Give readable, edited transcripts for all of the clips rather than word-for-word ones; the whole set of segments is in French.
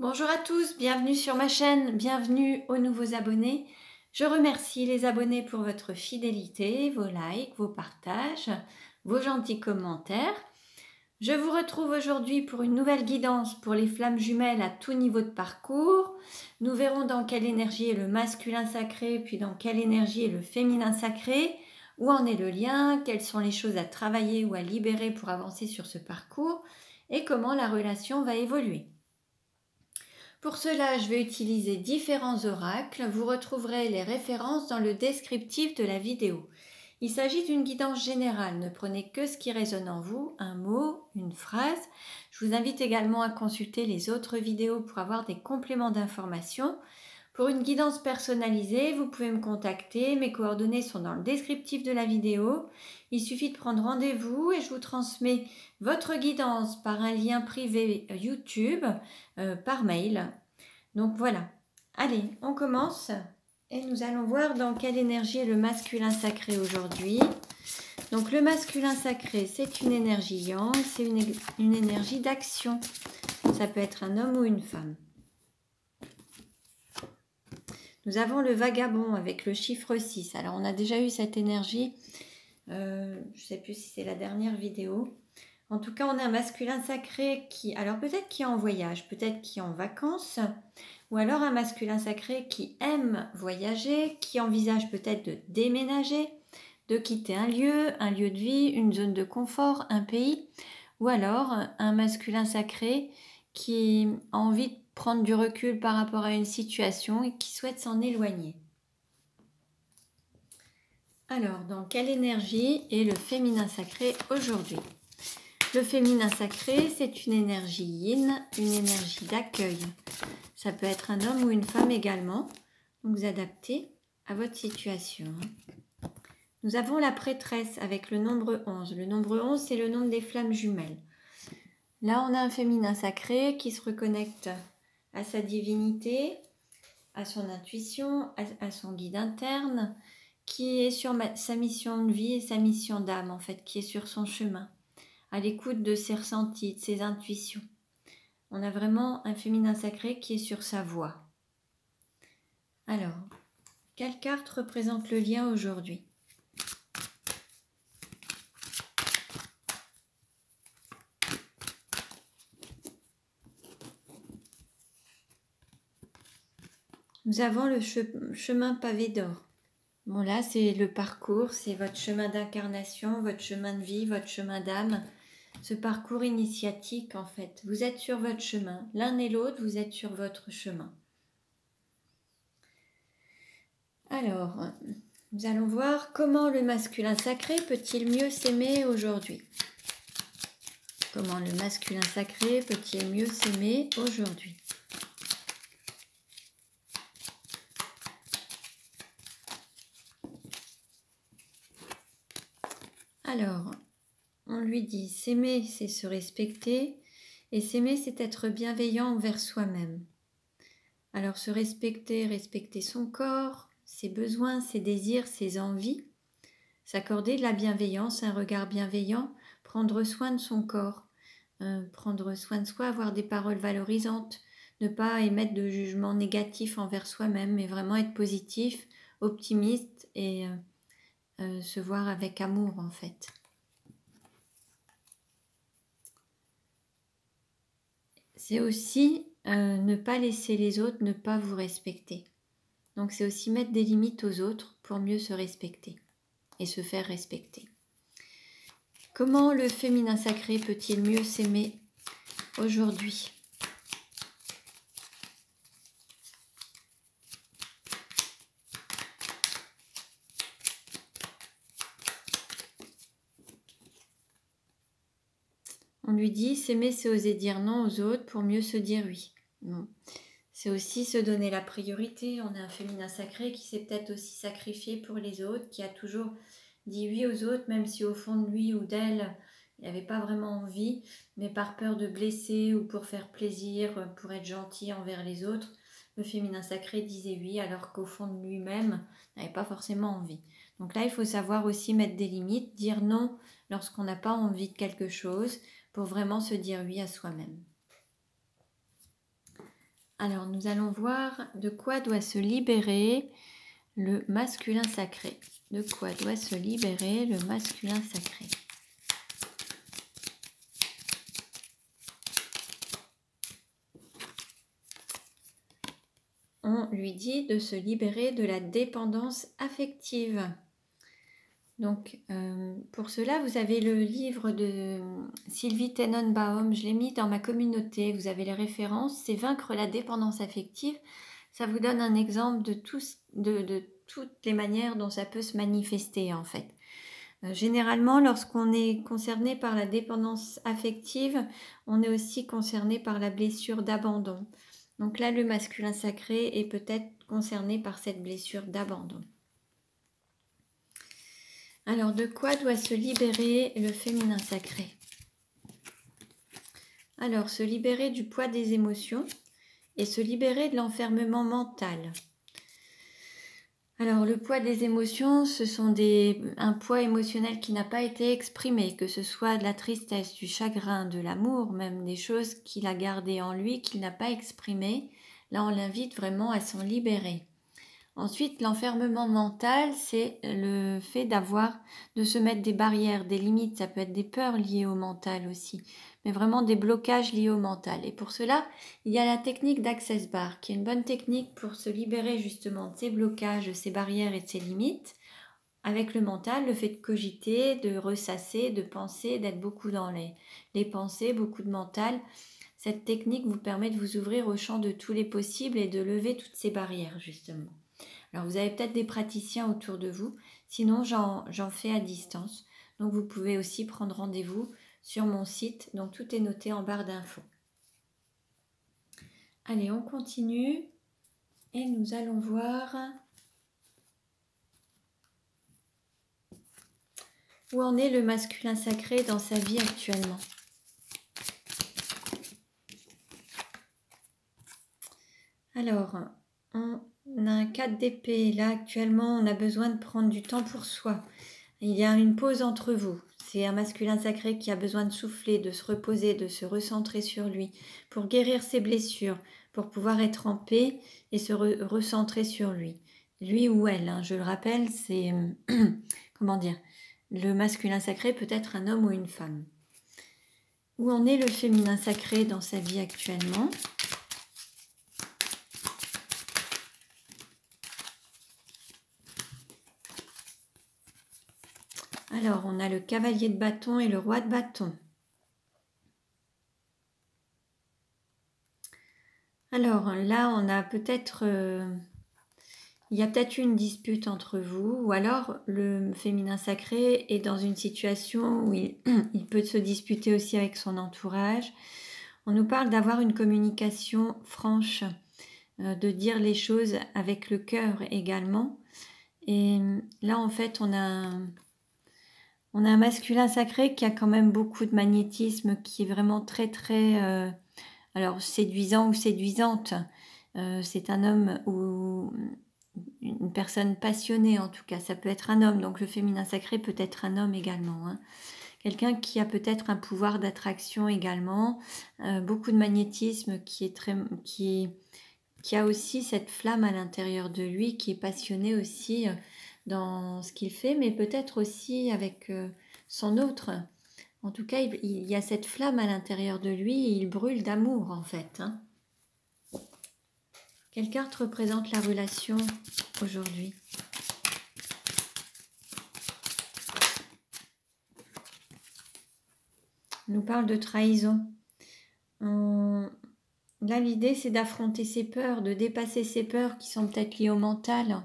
Bonjour à tous, bienvenue sur ma chaîne, bienvenue aux nouveaux abonnés. Je remercie les abonnés pour votre fidélité, vos likes, vos partages, vos gentils commentaires. Je vous retrouve aujourd'hui pour une nouvelle guidance pour les flammes jumelles à tout niveau de parcours. Nous verrons dans quelle énergie est le masculin sacré, puis dans quelle énergie est le féminin sacré, où en est le lien, quelles sont les choses à travailler ou à libérer pour avancer sur ce parcours et comment la relation va évoluer. Pour cela, je vais utiliser différents oracles. Vous retrouverez les références dans le descriptif de la vidéo. Il s'agit d'une guidance générale. Ne prenez que ce qui résonne en vous, un mot, une phrase. Je vous invite également à consulter les autres vidéos pour avoir des compléments d'informations. Pour une guidance personnalisée, vous pouvez me contacter. Mes coordonnées sont dans le descriptif de la vidéo. Il suffit de prendre rendez-vous et je vous transmets votre guidance par un lien privé YouTube, par mail. Donc voilà. Allez, on commence et nous allons voir dans quelle énergie est le masculin sacré aujourd'hui. Donc le masculin sacré, c'est une énergie yang, c'est une énergie d'action. Ça peut être un homme ou une femme. Nous avons le vagabond avec le chiffre 6. Alors, on a déjà eu cette énergie. Je ne sais plus si c'est la dernière vidéo. En tout cas, on a un masculin sacré qui... Alors, peut-être qui est en voyage, peut-être qui est en vacances. Ou alors un masculin sacré qui aime voyager, qui envisage peut-être de déménager, de quitter un lieu de vie, une zone de confort, un pays. Ou alors un masculin sacré qui a envie de prendre du recul par rapport à une situation et qui souhaite s'en éloigner. Alors, dans quelle énergie est le féminin sacré aujourd'hui? Le féminin sacré, c'est une énergie yin, une énergie d'accueil. Ça peut être un homme ou une femme également. Donc, vous adaptez à votre situation. Nous avons la prêtresse avec le nombre 11. Le nombre 11, c'est le nombre des flammes jumelles. Là, on a un féminin sacré qui se reconnecte à sa divinité, à son intuition, à son guide interne, qui est sur sa mission de vie et sa mission d'âme, en fait, qui est sur son chemin, à l'écoute de ses ressentis, de ses intuitions. On a vraiment un féminin sacré qui est sur sa voie. Alors, quelle carte représente le lien aujourd'hui? Nous avons le chemin pavé d'or. Bon, là, c'est le parcours, c'est votre chemin d'incarnation, votre chemin de vie, votre chemin d'âme. Ce parcours initiatique, en fait. Vous êtes sur votre chemin. L'un et l'autre, vous êtes sur votre chemin. Alors, nous allons voir comment le masculin sacré peut-il mieux s'aimer aujourd'hui. Comment le masculin sacré peut-il mieux s'aimer aujourd'hui? Alors, on lui dit, s'aimer, c'est se respecter, et s'aimer, c'est être bienveillant envers soi-même. Alors, se respecter, respecter son corps, ses besoins, ses désirs, ses envies, s'accorder de la bienveillance, un regard bienveillant, prendre soin de son corps, prendre soin de soi, avoir des paroles valorisantes, ne pas émettre de jugement négatif envers soi-même, mais vraiment être positif, optimiste et se voir avec amour en fait. C'est aussi ne pas laisser les autres ne pas vous respecter. Donc c'est aussi mettre des limites aux autres pour mieux se respecter et se faire respecter. Comment le féminin sacré peut-il mieux s'aimer aujourd'hui? On lui dit, s'aimer, c'est oser dire non aux autres pour mieux se dire oui. Non. C'est aussi se donner la priorité. On a un féminin sacré qui s'est peut-être aussi sacrifié pour les autres, qui a toujours dit oui aux autres, même si au fond de lui ou d'elle, il n'avait pas vraiment envie, mais par peur de blesser ou pour faire plaisir, pour être gentil envers les autres, le féminin sacré disait oui, alors qu'au fond de lui-même, n'avait pas forcément envie. Donc là, il faut savoir aussi mettre des limites, dire non lorsqu'on n'a pas envie de quelque chose, pour vraiment se dire oui à soi-même. Alors, nous allons voir de quoi doit se libérer le masculin sacré. De quoi doit se libérer le masculin sacré? On lui dit de se libérer de la dépendance affective. Donc, pour cela, vous avez le livre de Sylvie Tenenbaum, je l'ai mis dans ma communauté, vous avez les références, c'est Vaincre la dépendance affective. Ça vous donne un exemple de toutes les manières dont ça peut se manifester en fait. Généralement, lorsqu'on est concerné par la dépendance affective, on est aussi concerné par la blessure d'abandon. Donc là, le masculin sacré est peut-être concerné par cette blessure d'abandon. Alors, de quoi doit se libérer le féminin sacré? Alors, se libérer du poids des émotions et se libérer de l'enfermement mental. Alors, le poids des émotions, ce sont un poids émotionnel qui n'a pas été exprimé, que ce soit de la tristesse, du chagrin, de l'amour, même des choses qu'il a gardées en lui, qu'il n'a pas exprimées. Là, on l'invite vraiment à s'en libérer. Ensuite, l'enfermement mental, c'est le fait de se mettre des barrières, des limites. Ça peut être des peurs liées au mental aussi, mais vraiment des blocages liés au mental. Et pour cela, il y a la technique d'Access Bar, qui est une bonne technique pour se libérer justement de ces blocages, de ces barrières et de ces limites. Avec le mental, le fait de cogiter, de ressasser, de penser, d'être beaucoup dans les pensées, beaucoup de mental. Cette technique vous permet de vous ouvrir au champ de tous les possibles et de lever toutes ces barrières justement. Alors, vous avez peut-être des praticiens autour de vous, sinon j'en fais à distance. Donc, vous pouvez aussi prendre rendez-vous sur mon site, donc tout est noté en barre d'infos. Allez, on continue et nous allons voir où en est le masculin sacré dans sa vie actuellement. Alors, on a un 4 d'épée. Là, actuellement, on a besoin de prendre du temps pour soi. Il y a une pause entre vous. C'est un masculin sacré qui a besoin de souffler, de se reposer, de se recentrer sur lui, pour guérir ses blessures, pour pouvoir être en paix et se recentrer sur lui. Lui ou elle, hein, je le rappelle, c'est... comment dire? Le masculin sacré peut être un homme ou une femme. Où en est le féminin sacré dans sa vie actuellement ? Alors, on a le cavalier de bâton et le roi de bâton. Alors là, on a peut-être... il y a peut-être eu une dispute entre vous, ou alors le féminin sacré est dans une situation où il peut se disputer aussi avec son entourage. On nous parle d'avoir une communication franche, de dire les choses avec le cœur également. Et là, en fait, on a un masculin sacré qui a quand même beaucoup de magnétisme, qui est vraiment très, très... alors, séduisant ou séduisante. C'est un homme ou une personne passionnée, en tout cas. Ça peut être un homme, donc le féminin sacré peut être un homme également. Hein. Quelqu'un qui a peut-être un pouvoir d'attraction également, beaucoup de magnétisme, qui a aussi cette flamme à l'intérieur de lui, qui est passionné aussi dans ce qu'il fait, mais peut-être aussi avec son autre. En tout cas, il y a cette flamme à l'intérieur de lui et il brûle d'amour en fait. Hein. Quelle carte représente la relation aujourd'hui? On nous parle de trahison. Là, l'idée, c'est d'affronter ses peurs, de dépasser ses peurs qui sont peut-être liées au mental.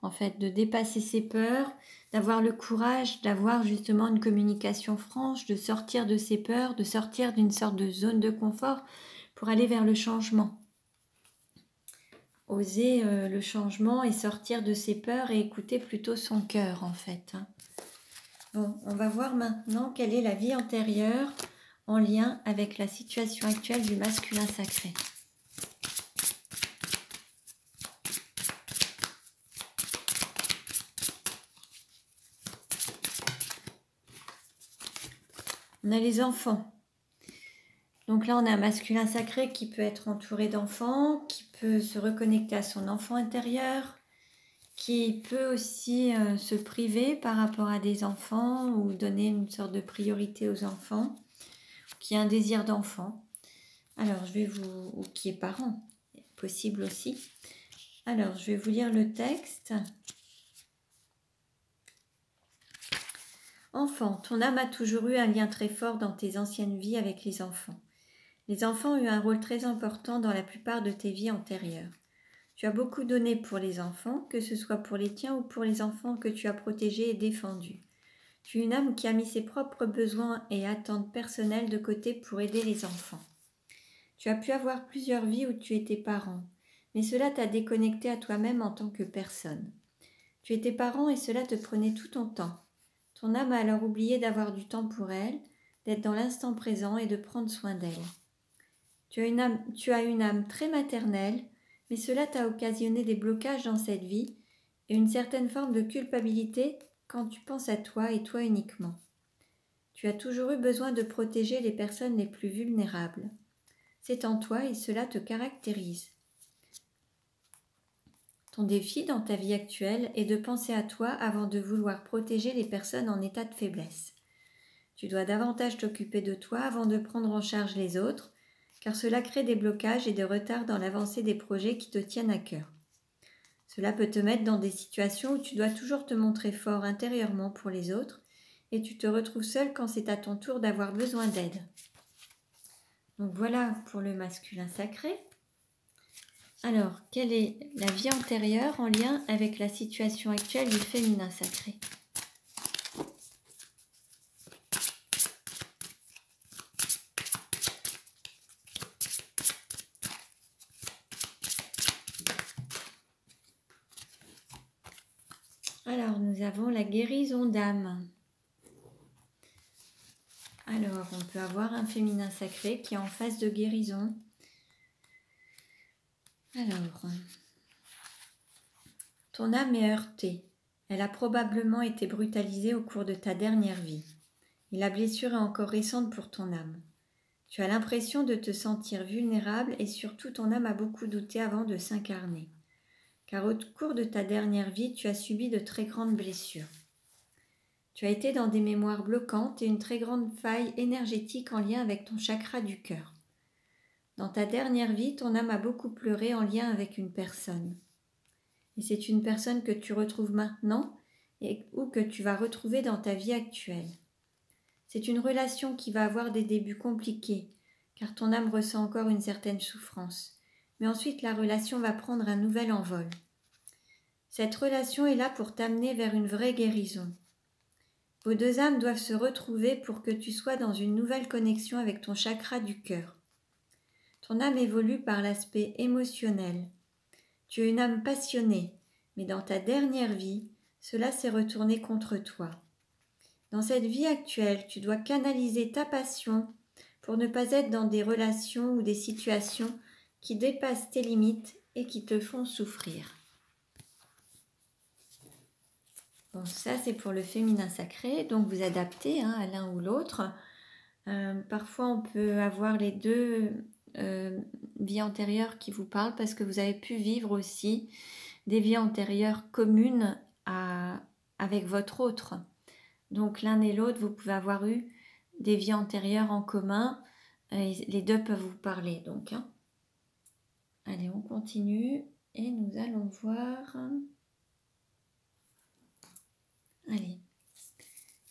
En fait, de dépasser ses peurs, d'avoir le courage, d'avoir justement une communication franche, de sortir de ses peurs, de sortir d'une sorte de zone de confort pour aller vers le changement. Oser le changement et sortir de ses peurs et écouter plutôt son cœur en fait. Hein. Bon, on va voir maintenant quelle est la vie antérieure en lien avec la situation actuelle du masculin sacré. On a les enfants. Donc là, on a un masculin sacré qui peut être entouré d'enfants, qui peut se reconnecter à son enfant intérieur, qui peut aussi se priver par rapport à des enfants ou donner une sorte de priorité aux enfants, qui a un désir d'enfant. Alors, ou qui est parent, possible aussi. Alors, je vais vous lire le texte. Enfant, ton âme a toujours eu un lien très fort dans tes anciennes vies avec les enfants. Les enfants ont eu un rôle très important dans la plupart de tes vies antérieures. Tu as beaucoup donné pour les enfants, que ce soit pour les tiens ou pour les enfants que tu as protégés et défendus. Tu es une âme qui a mis ses propres besoins et attentes personnelles de côté pour aider les enfants. Tu as pu avoir plusieurs vies où tu étais parent, mais cela t'a déconnecté à toi-même en tant que personne. Tu étais parent et cela te prenait tout ton temps. Ton âme a alors oublié d'avoir du temps pour elle, d'être dans l'instant présent et de prendre soin d'elle. Tu as une âme très maternelle, mais cela t'a occasionné des blocages dans cette vie et une certaine forme de culpabilité quand tu penses à toi et toi uniquement. Tu as toujours eu besoin de protéger les personnes les plus vulnérables. C'est en toi et cela te caractérise. Ton défi dans ta vie actuelle est de penser à toi avant de vouloir protéger les personnes en état de faiblesse. Tu dois davantage t'occuper de toi avant de prendre en charge les autres, car cela crée des blocages et des retards dans l'avancée des projets qui te tiennent à cœur. Cela peut te mettre dans des situations où tu dois toujours te montrer fort intérieurement pour les autres et tu te retrouves seul quand c'est à ton tour d'avoir besoin d'aide. Donc voilà pour le masculin sacré. Alors, quelle est la vie antérieure en lien avec la situation actuelle du féminin sacré ? Alors, nous avons la guérison d'âme. Alors, on peut avoir un féminin sacré qui est en phase de guérison. Alors, ton âme est heurtée. Elle a probablement été brutalisée au cours de ta dernière vie. Et la blessure est encore récente pour ton âme. Tu as l'impression de te sentir vulnérable et surtout ton âme a beaucoup douté avant de s'incarner. Car au cours de ta dernière vie, tu as subi de très grandes blessures. Tu as été dans des mémoires bloquantes et une très grande faille énergétique en lien avec ton chakra du cœur. Dans ta dernière vie, ton âme a beaucoup pleuré en lien avec une personne. Et c'est une personne que tu retrouves maintenant ou que tu vas retrouver dans ta vie actuelle. C'est une relation qui va avoir des débuts compliqués, car ton âme ressent encore une certaine souffrance. Mais ensuite, la relation va prendre un nouvel envol. Cette relation est là pour t'amener vers une vraie guérison. Vos deux âmes doivent se retrouver pour que tu sois dans une nouvelle connexion avec ton chakra du cœur. Ton âme évolue par l'aspect émotionnel. Tu es une âme passionnée, mais dans ta dernière vie, cela s'est retourné contre toi. Dans cette vie actuelle, tu dois canaliser ta passion pour ne pas être dans des relations ou des situations qui dépassent tes limites et qui te font souffrir. Bon, ça c'est pour le féminin sacré, donc vous adaptez à l'un ou l'autre. Parfois on peut avoir les deux vies antérieures qui vous parlent parce que vous avez pu vivre aussi des vies antérieures communes avec votre autre. Donc l'un et l'autre, vous pouvez avoir eu des vies antérieures en commun et les deux peuvent vous parler. Donc, allez, on continue et nous allons voir. Allez.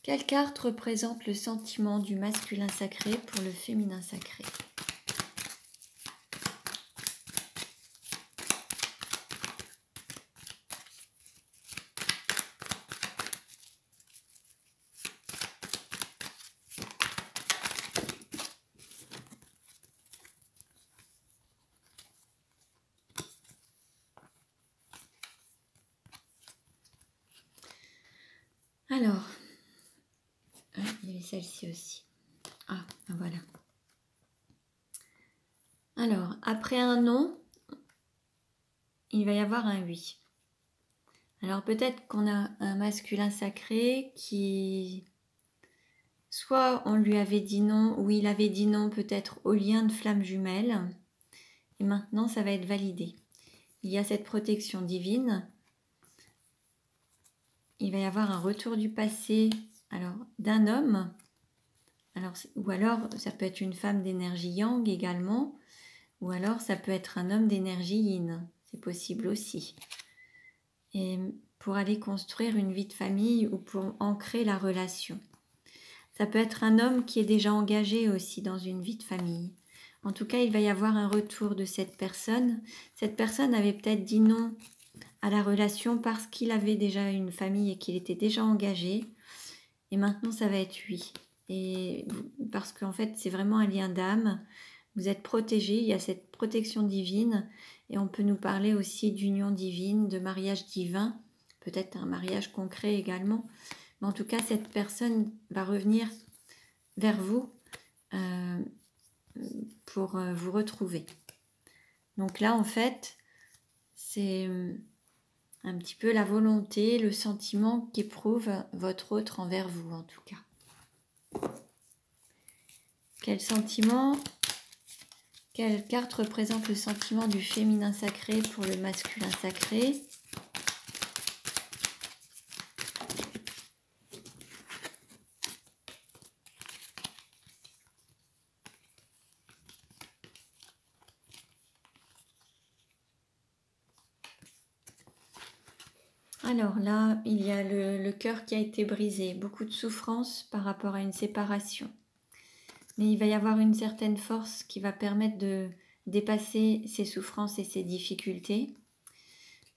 Quelle carte représente le sentiment du masculin sacré pour le féminin sacré ? Alors, il y avait celle-ci aussi. Ah, voilà. Alors, après un non, il va y avoir un oui. Alors peut-être qu'on a un masculin sacré qui Soit on lui avait dit non, ou il avait dit non peut-être au lien de flamme jumelle. Et maintenant, ça va être validé. Il y a cette protection divine. Il va y avoir un retour du passé, alors d'un homme. Ou alors, ça peut être une femme d'énergie yang également. Ou alors, ça peut être un homme d'énergie yin. C'est possible aussi. Et pour aller construire une vie de famille ou pour ancrer la relation. Ça peut être un homme qui est déjà engagé aussi dans une vie de famille. En tout cas, il va y avoir un retour de cette personne. Cette personne avait peut-être dit non à la relation parce qu'il avait déjà une famille et qu'il était déjà engagé. Et maintenant, ça va être oui. Et parce qu'en fait, c'est vraiment un lien d'âme. Vous êtes protégé, il y a cette protection divine. Et on peut nous parler aussi d'union divine, de mariage divin. Peut-être un mariage concret également. Mais en tout cas, cette personne va revenir vers vous pour vous retrouver. Donc là, en fait, c'est un petit peu la volonté, le sentiment qu'éprouve votre autre envers vous, en tout cas. Quel sentiment, quelle carte représente le sentiment du féminin sacré pour le masculin sacré ? Alors là, il y a le cœur qui a été brisé, beaucoup de souffrance par rapport à une séparation. Mais il va y avoir une certaine force qui va permettre de dépasser ces souffrances et ces difficultés.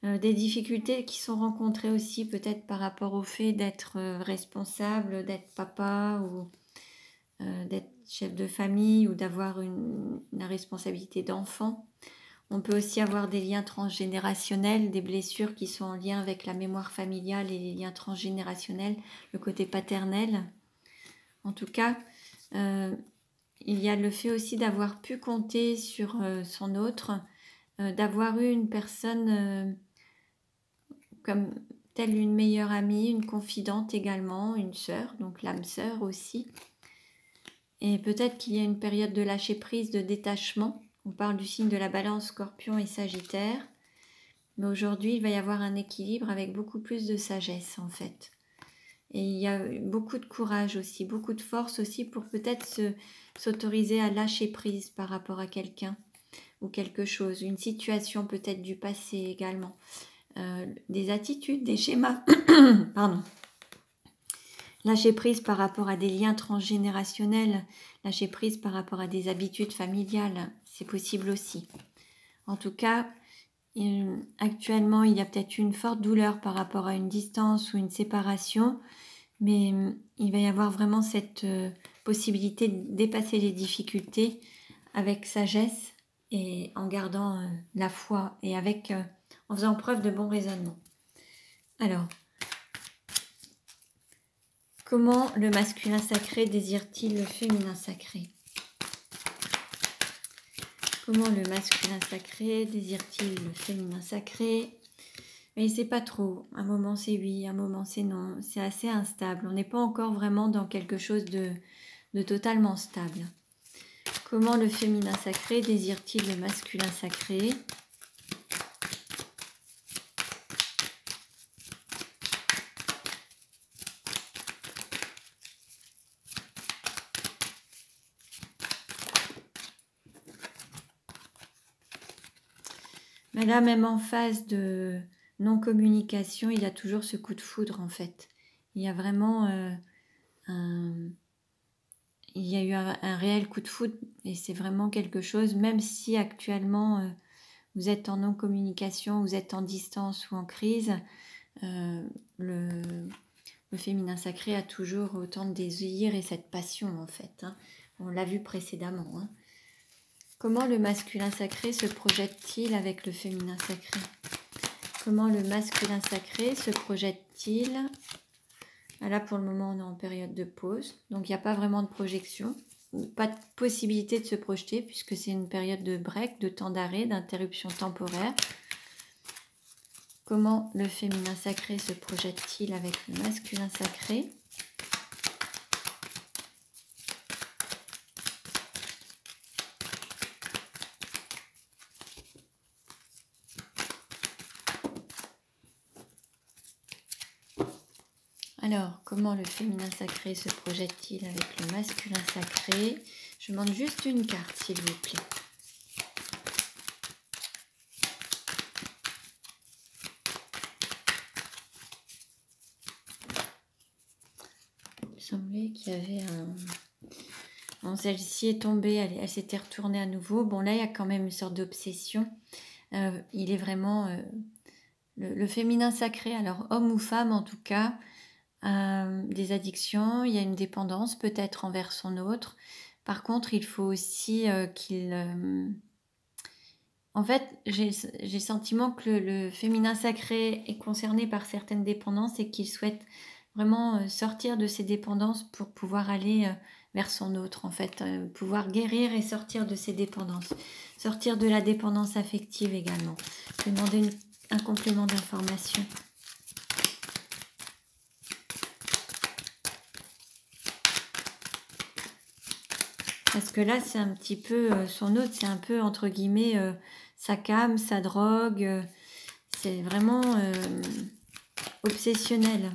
Des difficultés qui sont rencontrées aussi peut-être par rapport au fait d'être responsable, d'être papa ou d'être chef de famille ou d'avoir une responsabilité d'enfant. On peut aussi avoir des liens transgénérationnels, des blessures qui sont en lien avec la mémoire familiale et les liens transgénérationnels, le côté paternel. En tout cas, il y a le fait aussi d'avoir pu compter sur son autre, d'avoir eu une personne comme telle une meilleure amie, une confidente également, une sœur, donc l'âme sœur aussi. Et peut-être qu'il y a une période de lâcher prise, de détachement. On parle du signe de la balance, Scorpion et Sagittaire. Mais aujourd'hui, il va y avoir un équilibre avec beaucoup plus de sagesse en fait. Et il y a beaucoup de courage aussi, beaucoup de force aussi pour peut-être s'autoriser à lâcher prise par rapport à quelqu'un ou quelque chose. Une situation peut-être du passé également. Des attitudes, des schémas. Pardon. Lâcher prise par rapport à des liens transgénérationnels, lâcher prise par rapport à des habitudes familiales, c'est possible aussi. En tout cas, actuellement, il y a peut-être une forte douleur par rapport à une distance ou une séparation, mais il va y avoir vraiment cette possibilité de dépasser les difficultés avec sagesse et en gardant la foi et en faisant preuve de bon raisonnement. Alors, comment le masculin sacré désire-t-il le féminin sacré ? Comment le masculin sacré désire-t-il le féminin sacré ? Mais il ne sait pas trop. Un moment c'est oui, un moment c'est non. C'est assez instable. On n'est pas encore vraiment dans quelque chose de totalement stable. Comment le féminin sacré désire-t-il le masculin sacré ? Mais là, même en phase de non-communication, il y a toujours ce coup de foudre en fait. Il y a vraiment il y a eu un réel coup de foudre et c'est vraiment quelque chose, même si actuellement vous êtes en non-communication, vous êtes en distance ou en crise, le féminin sacré a toujours autant de désir et cette passion en fait. Hein. On l'a vu précédemment. Hein. Comment le masculin sacré se projette-t-il avec le féminin sacré ? Comment le masculin sacré se projette-t-il ? Là, pour le moment, on est en période de pause. Donc, il n'y a pas vraiment de projection. Pas de possibilité de se projeter puisque c'est une période de break, de temps d'arrêt, d'interruption temporaire. Comment le féminin sacré se projette-t-il avec le masculin sacré ? Alors, comment le féminin sacré se projette-t-il avec le masculin sacré? Je demande juste une carte, s'il vous plaît. Il semblait qu'il y avait un... Bon, celle-ci est tombée, elle s'était retournée à nouveau. Bon, là, il y a quand même une sorte d'obsession. Il est vraiment... le féminin sacré, alors homme ou femme en tout cas, des addictions, il y a une dépendance peut-être envers son autre. Par contre, il faut aussi qu'il... En fait, j'ai le sentiment que le féminin sacré est concerné par certaines dépendances et qu'il souhaite vraiment sortir de ces dépendances pour pouvoir aller vers son autre, en fait. Pouvoir guérir et sortir de ces dépendances. Sortir de la dépendance affective également. Je vais demander un complément d'information. Parce que là, c'est un petit peu, son autre, c'est un peu, entre guillemets, sa came, sa drogue. C'est vraiment obsessionnel.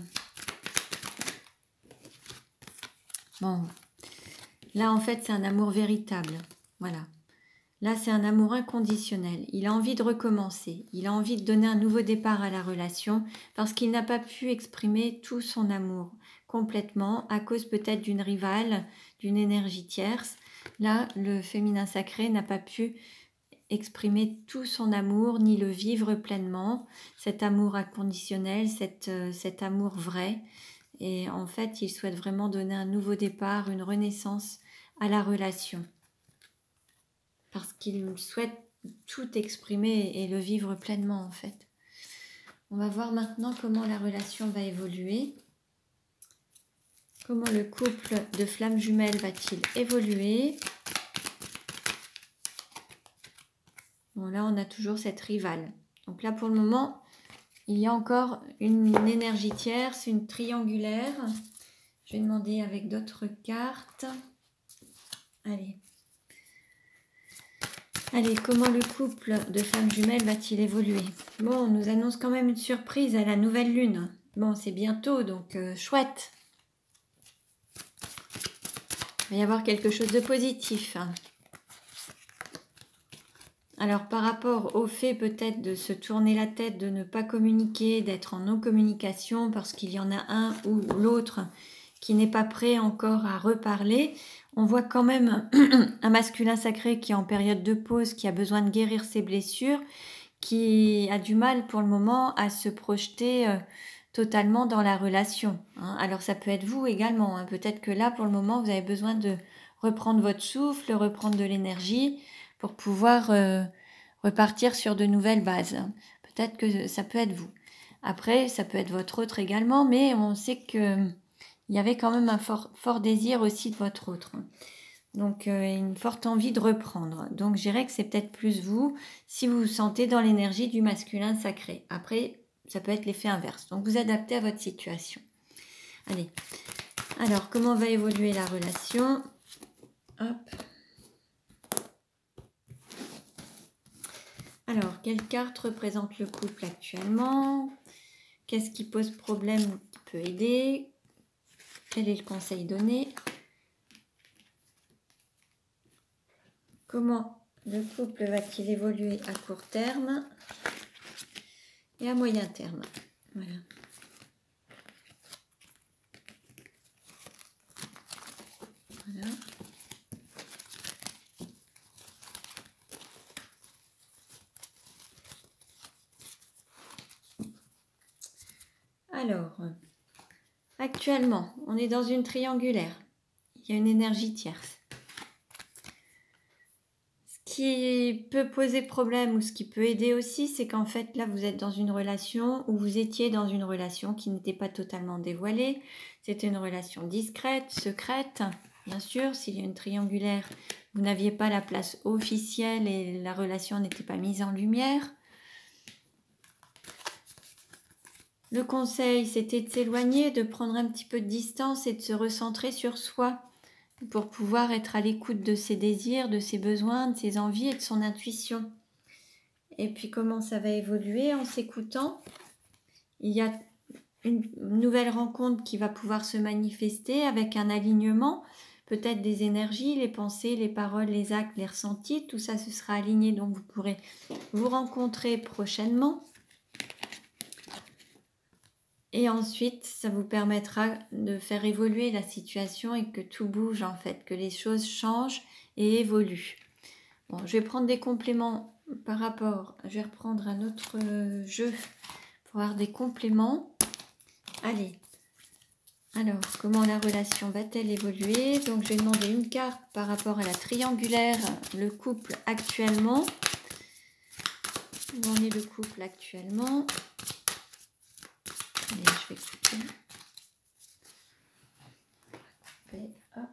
Bon, là, en fait, c'est un amour véritable. Voilà. Là, c'est un amour inconditionnel. Il a envie de recommencer. Il a envie de donner un nouveau départ à la relation parce qu'il n'a pas pu exprimer tout son amour complètement à cause peut-être d'une rivale, d'une énergie tierce. Là, le féminin sacré n'a pas pu exprimer tout son amour ni le vivre pleinement, cet amour inconditionnel, cet amour vrai. Et en fait, il souhaite vraiment donner un nouveau départ, une renaissance à la relation. Parce qu'il souhaite tout exprimer et le vivre pleinement en fait. On va voir maintenant comment la relation va évoluer. Comment le couple de flammes jumelles va-t-il évoluer? Bon, là, on a toujours cette rivale. Donc là, pour le moment, il y a encore une énergie tierce, une triangulaire. Je vais demander avec d'autres cartes. Allez. Allez, comment le couple de flammes jumelles va-t-il évoluer? Bon, on nous annonce quand même une surprise à la nouvelle lune. Bon, c'est bientôt, donc chouette. Il va y avoir quelque chose de positif. Alors, par rapport au fait peut-être de se tourner la tête, de ne pas communiquer, d'être en non-communication parce qu'il y en a un ou l'autre qui n'est pas prêt encore à reparler, on voit quand même un masculin sacré qui est en période de pause, qui a besoin de guérir ses blessures, qui a du mal pour le moment à se projeter totalement dans la relation. Alors ça peut être vous également. Peut-être que là, pour le moment, vous avez besoin de reprendre votre souffle, reprendre de l'énergie pour pouvoir repartir sur de nouvelles bases. Peut-être que ça peut être vous. Après, ça peut être votre autre également, mais on sait que il y avait quand même un fort désir aussi de votre autre. Donc, une forte envie de reprendre. Donc, je dirais que c'est peut-être plus vous si vous vous sentez dans l'énergie du masculin sacré. Après, ça peut être l'effet inverse. Donc, vous adaptez à votre situation. Allez. Alors, comment va évoluer la relation? Hop. Alors, quelle carte représente le couple actuellement? Qu'est-ce qui pose problème ou qui peut aider? Quel est le conseil donné? Comment le couple va-t-il évoluer à court terme et à moyen terme? Voilà. Voilà. Alors, actuellement, on est dans une triangulaire. Il y a une énergie tierce. Ce qui peut poser problème ou ce qui peut aider aussi, c'est qu'en fait, là, vous êtes dans une relation ou vous étiez dans une relation qui n'était pas totalement dévoilée. C'était une relation discrète, secrète. Bien sûr, s'il y a une triangulaire, vous n'aviez pas la place officielle et la relation n'était pas mise en lumière. Le conseil, c'était de s'éloigner, de prendre un petit peu de distance et de se recentrer sur soi pour pouvoir être à l'écoute de ses désirs, de ses besoins, de ses envies et de son intuition. Et puis comment ça va évoluer en s'écoutant? Il y a une nouvelle rencontre qui va pouvoir se manifester avec un alignement, peut-être des énergies, les pensées, les paroles, les actes, les ressentis, tout ça ce sera aligné, donc vous pourrez vous rencontrer prochainement. Et ensuite, ça vous permettra de faire évoluer la situation et que tout bouge en fait, que les choses changent et évoluent. Bon, je vais prendre des compléments par rapport, je vais reprendre un autre jeu pour avoir des compléments. Allez, alors comment la relation va-t-elle évoluer? Donc je vais demander une carte par rapport à la triangulaire, le couple actuellement. Où en est le couple actuellement? Allez, je vais couper. Hop.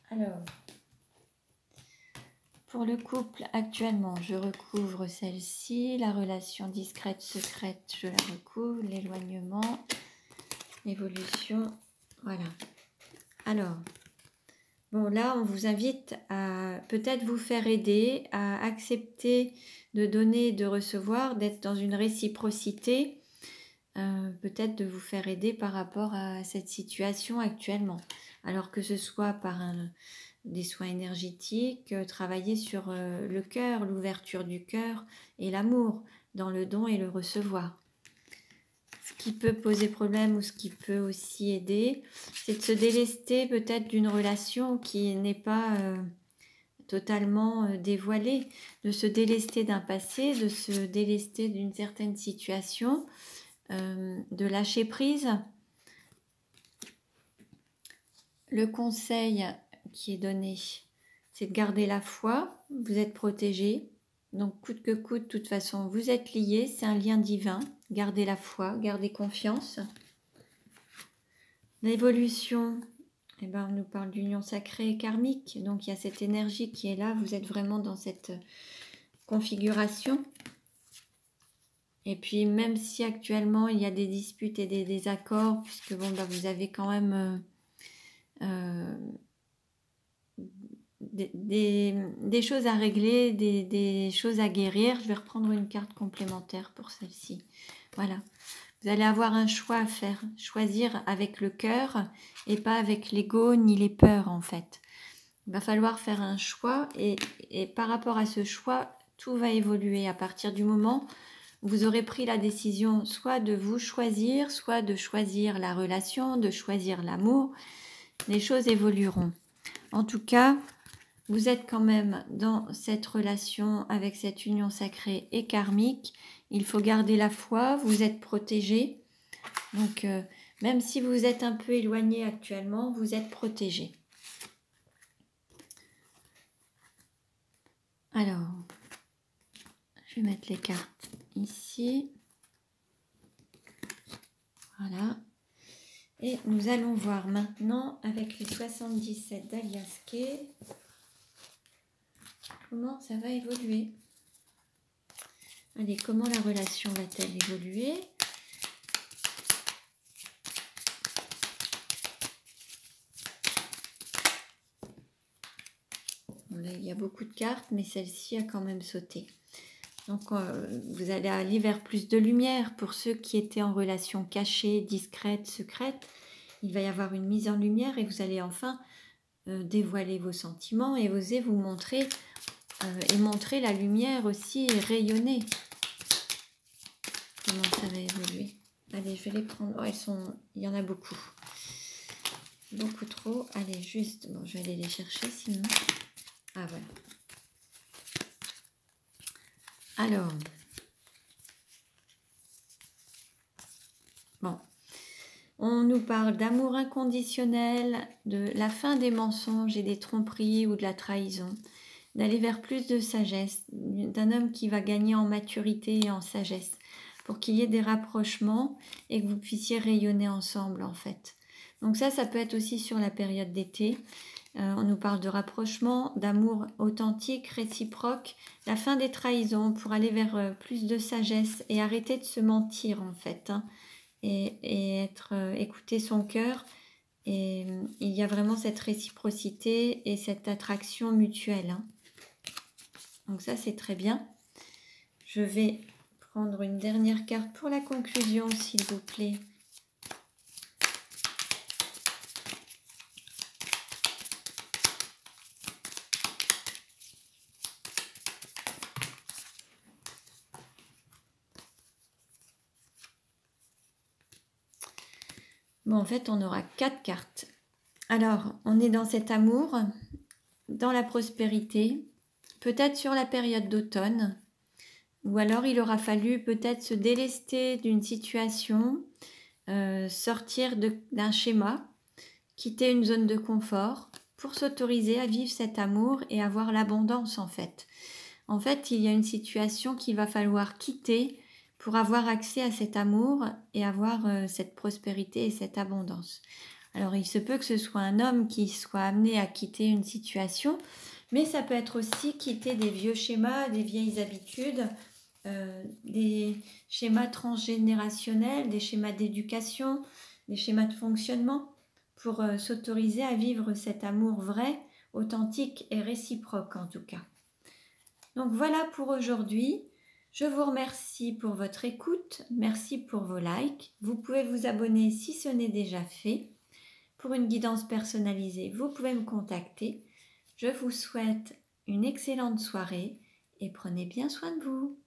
Alors, pour le couple actuellement, je recouvre celle-ci, la relation discrète, secrète, je la recouvre, l'éloignement, l'évolution, voilà. Alors, bon là, on vous invite à peut-être vous faire aider, à accepter de donner et de recevoir, d'être dans une réciprocité, peut-être de vous faire aider par rapport à cette situation actuellement. Alors que ce soit par des soins énergétiques, travailler sur le cœur, l'ouverture du cœur et l'amour dans le don et le recevoir. Ce qui peut poser problème ou ce qui peut aussi aider, c'est de se délester peut-être d'une relation qui n'est pas totalement dévoilée, de se délester d'un passé, de se délester d'une certaine situation, de lâcher prise. Le conseil qui est donné, c'est de garder la foi, vous êtes protégé, donc coûte que coûte, de toute façon, vous êtes liés, c'est un lien divin, gardez la foi, gardez confiance. L'évolution, eh ben, on nous parle d'union sacrée et karmique, donc il y a cette énergie qui est là, vous êtes vraiment dans cette configuration. Et puis même si actuellement il y a des disputes et des désaccords, puisque bon, bah, vous avez quand même des choses à régler, des choses à guérir. Je vais reprendre une carte complémentaire pour celle-ci. Voilà. Vous allez avoir un choix à faire. Choisir avec le cœur et pas avec l'ego ni les peurs en fait. Il va falloir faire un choix et par rapport à ce choix, tout va évoluer à partir du moment où vous aurez pris la décision soit de vous choisir, soit de choisir la relation, de choisir l'amour. Les choses évolueront. En tout cas, vous êtes quand même dans cette relation avec cette union sacrée et karmique. Il faut garder la foi, vous êtes protégé. Donc, même si vous êtes un peu éloigné actuellement, vous êtes protégé. Alors, je vais mettre les cartes ici. Voilà. Et nous allons voir maintenant avec les 77 d'Alias Kay comment ça va évoluer. Allez, comment la relation va-t-elle évoluer? Bon, là, il y a beaucoup de cartes, mais celle-ci a quand même sauté. Donc, vous allez aller vers plus de lumière. Pour ceux qui étaient en relation cachée, discrète, secrète, il va y avoir une mise en lumière et vous allez enfin dévoiler vos sentiments et oser vous montrer et montrer la lumière aussi et rayonner. Comment ça va évoluer? Allez, je vais les prendre. Oh, il y en a beaucoup. Beaucoup trop. Allez, juste, bon, je vais aller les chercher sinon. Ah, voilà. Alors, bon, on nous parle d'amour inconditionnel, de la fin des mensonges et des tromperies ou de la trahison, d'aller vers plus de sagesse, d'un homme qui va gagner en maturité et en sagesse, pour qu'il y ait des rapprochements et que vous puissiez rayonner ensemble en fait. Donc ça peut être aussi sur la période d'été. On nous parle de rapprochement, d'amour authentique, réciproque, la fin des trahisons pour aller vers plus de sagesse et arrêter de se mentir en fait, hein, et écouter son cœur. Et il y a vraiment cette réciprocité et cette attraction mutuelle, hein. Donc ça c'est très bien. Je vais prendre une dernière carte pour la conclusion, s'il vous plaît. Bon, en fait, on aura 4 cartes. Alors, on est dans cet amour, dans la prospérité, peut-être sur la période d'automne, ou alors il aura fallu peut-être se délester d'une situation, sortir d'un schéma, quitter une zone de confort pour s'autoriser à vivre cet amour et avoir l'abondance en fait. En fait, il y a une situation qu'il va falloir quitter pour avoir accès à cet amour et avoir cette prospérité et cette abondance. Alors, il se peut que ce soit un homme qui soit amené à quitter une situation, mais ça peut être aussi quitter des vieux schémas, des vieilles habitudes, des schémas transgénérationnels, des schémas d'éducation, des schémas de fonctionnement, pour s'autoriser à vivre cet amour vrai, authentique et réciproque en tout cas. Donc voilà pour aujourd'hui. Je vous remercie pour votre écoute, merci pour vos likes. Vous pouvez vous abonner si ce n'est déjà fait. Pour une guidance personnalisée, vous pouvez me contacter. Je vous souhaite une excellente soirée et prenez bien soin de vous.